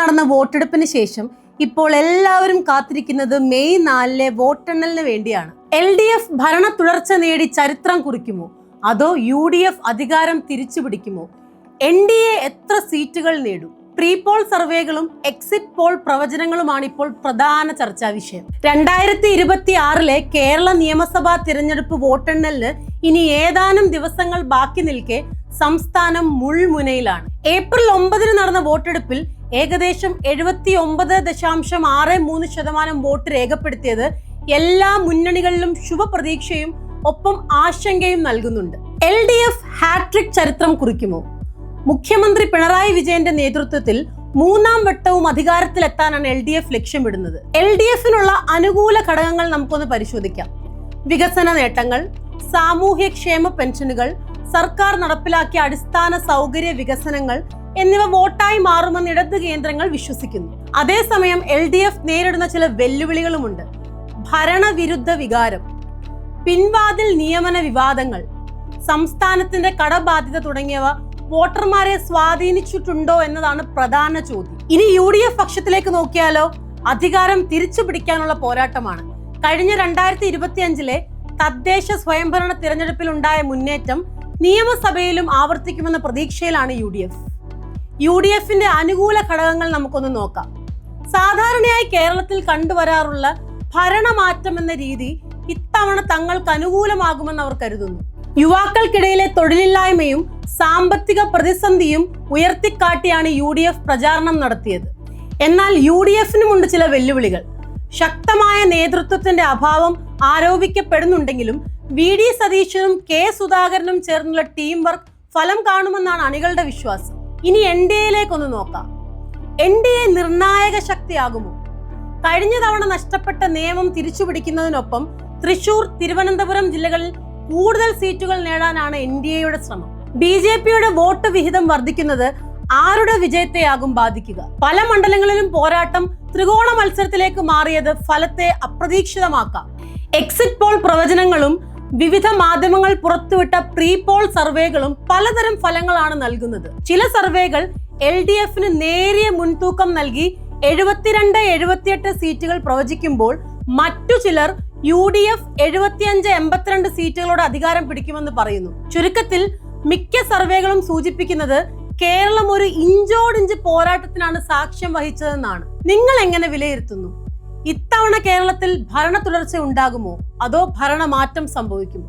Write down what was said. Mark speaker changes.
Speaker 1: നടന്ന വോട്ടെടുപ്പിന് ശേഷം ഇപ്പോൾ എല്ലാവരും കാത്തിരിക്കുന്നത് മെയ് 4 വോട്ടെണ്ണലിന് വേണ്ടിയാണ്. LDF ഭരണ തുടർച്ച നേടി ചരിത്രം കുറിക്കുമോ, അതോ UDF അധികാരം തിരിച്ചുപിടിക്കുമോ? NDA എത്ര സീറ്റുകൾ നേടും? പ്രീ പോൾ സർവേകളും എക്സിറ്റ് പോൾ പ്രവചനങ്ങളുമാണ് ഇപ്പോൾ പ്രധാന ചർച്ചാ വിഷയം. 2026 കേരള നിയമസഭാ തിരഞ്ഞെടുപ്പ് വോട്ടെണ്ണലിന് ഇനി ഏതാനും ദിവസങ്ങൾ ബാക്കി നിൽക്കെ സംസ്ഥാനം മുൾമുനയിലാണ്. ഏപ്രിൽ 9 നടന്ന വോട്ടെടുപ്പിൽ ഏകദേശം 79.63% വോട്ട് രേഖപ്പെടുത്തിയത് എല്ലാ മുന്നണികളിലും ശുഭപ്രതീക്ഷയും ഒപ്പം ആശങ്കയും നൽകുന്നുണ്ട്. LDF ഹാട്രിക് ചരിത്രം കുറിക്കുമോ? മുഖ്യമന്ത്രി പിണറായി വിജയന്റെ നേതൃത്വത്തിൽ 3ാം വട്ടവും അധികാരത്തിലെത്താനാണ് LDF ലക്ഷ്യമിടുന്നത്. LDFനുള്ള അനുകൂല ഘടകങ്ങൾ നമുക്കൊന്ന് പരിശോധിക്കാം. വികസന നേട്ടങ്ങൾ, സാമൂഹ്യക്ഷേമ പെൻഷനുകൾ, സർക്കാർ നടപ്പിലാക്കിയ അടിസ്ഥാന സൗകര്യ വികസനങ്ങൾ എന്നിവ വോട്ടായി മാറുമെന്ന് ഇടത് കേന്ദ്രങ്ങൾ വിശ്വസിക്കുന്നു. അതേസമയം LDF നേരിടുന്ന ചില വെല്ലുവിളികളുമുണ്ട്. ഭരണവിരുദ്ധ വികാരം, പിൻവാതിൽ നിയമന വിവാദങ്ങൾ, സംസ്ഥാനത്തിന്റെ കടബാധ്യത തുടങ്ങിയവ വോട്ടർമാരെ സ്വാധീനിച്ചിട്ടുണ്ടോ എന്നതാണ് പ്രധാന ചോദ്യം. ഇനി UDF പക്ഷത്തിലേക്ക് നോക്കിയാലോ? അധികാരം തിരിച്ചു പിടിക്കാനുള്ള പോരാട്ടമാണ്. കഴിഞ്ഞ 2025 തദ്ദേശ സ്വയംഭരണ തിരഞ്ഞെടുപ്പിൽ ഉണ്ടായ മുന്നേറ്റം നിയമസഭയിലും ആവർത്തിക്കുമെന്ന പ്രതീക്ഷയിലാണ് UDF. UDFന്റെ അനുകൂല ഘടകങ്ങൾ നമുക്കൊന്ന് നോക്കാം. സാധാരണയായി കേരളത്തിൽ കണ്ടുവരാറുള്ള ഭരണമാറ്റം എന്ന രീതി ഇത്തവണ തങ്ങൾക്ക് അനുകൂലമാകുമെന്ന് അവർ കരുതുന്നു. യുവാക്കൾക്കിടയിലെ തൊഴിലില്ലായ്മയും സാമ്പത്തിക പ്രതിസന്ധിയും ഉയർത്തിക്കാട്ടിയാണ് UDF പ്രചാരണം നടത്തിയത്. എന്നാൽ UDFനുമുണ്ട് ചില വെല്ലുവിളികൾ. ശക്തമായ നേതൃത്വത്തിന്റെ അഭാവം ആരോപിക്കപ്പെടുന്നുണ്ടെങ്കിലും VD സതീശനും K സുധാകരനും ചേർന്നുള്ള ടീം വർക്ക് ഫലം കാണുമെന്നാണ് അണികളുടെ വിശ്വാസം. ഇനി NDAയിലേക്കൊന്ന് നോക്കാം. NDA നിർണായക ശക്തിയാകുമോ? കഴിഞ്ഞ തവണ നഷ്ടപ്പെട്ട നിയമം തിരിച്ചുപിടിക്കുന്നതിനൊപ്പം തൃശൂർ, തിരുവനന്തപുരം ജില്ലകളിൽ കൂടുതൽ സീറ്റുകൾ നേടാനാണ് NDAയുടെ ശ്രമം. BJPയുടെ വോട്ട് വിഹിതം വർദ്ധിക്കുന്നത് ആരുടെ വിജയത്തെയാകും ബാധിക്കുക? പല മണ്ഡലങ്ങളിലും പോരാട്ടം ത്രികോണ മത്സരത്തിലേക്ക് മാറിയത് ഫലത്തെ അപ്രതീക്ഷിതമാക്കാം. എക്സിറ്റ് പോൾ പ്രവചനങ്ങളും വിവിധ മാധ്യമങ്ങൾ പുറത്തുവിട്ട പ്രീ പോൾ സർവേകളും പലതരം ഫലങ്ങളാണ് നൽകുന്നത്. ചില സർവേകൾ LDFന് നേരിയ മുൻതൂക്കം നൽകി 72-78 സീറ്റുകൾ പ്രവചിക്കുമ്പോൾ മറ്റു ചിലർ UDF 75-82 സീറ്റുകളോട് അധികാരം പിടിക്കുമെന്ന് പറയുന്നു. ചുരുക്കത്തിൽ മിക്ക സർവേകളും സൂചിപ്പിക്കുന്നത് കേരളം ഒരു ഇഞ്ചോടിഞ്ച് പോരാട്ടത്തിനാണ് സാക്ഷ്യം വഹിച്ചതെന്നാണ്. നിങ്ങൾ എങ്ങനെ വിലയിരുത്തുന്നു? ഇത്തവണ കേരളത്തിൽ ഭരണ തുടർച്ച ഉണ്ടാകുമോ, അതോ ഭരണമാറ്റം സംഭവിക്കുമോ?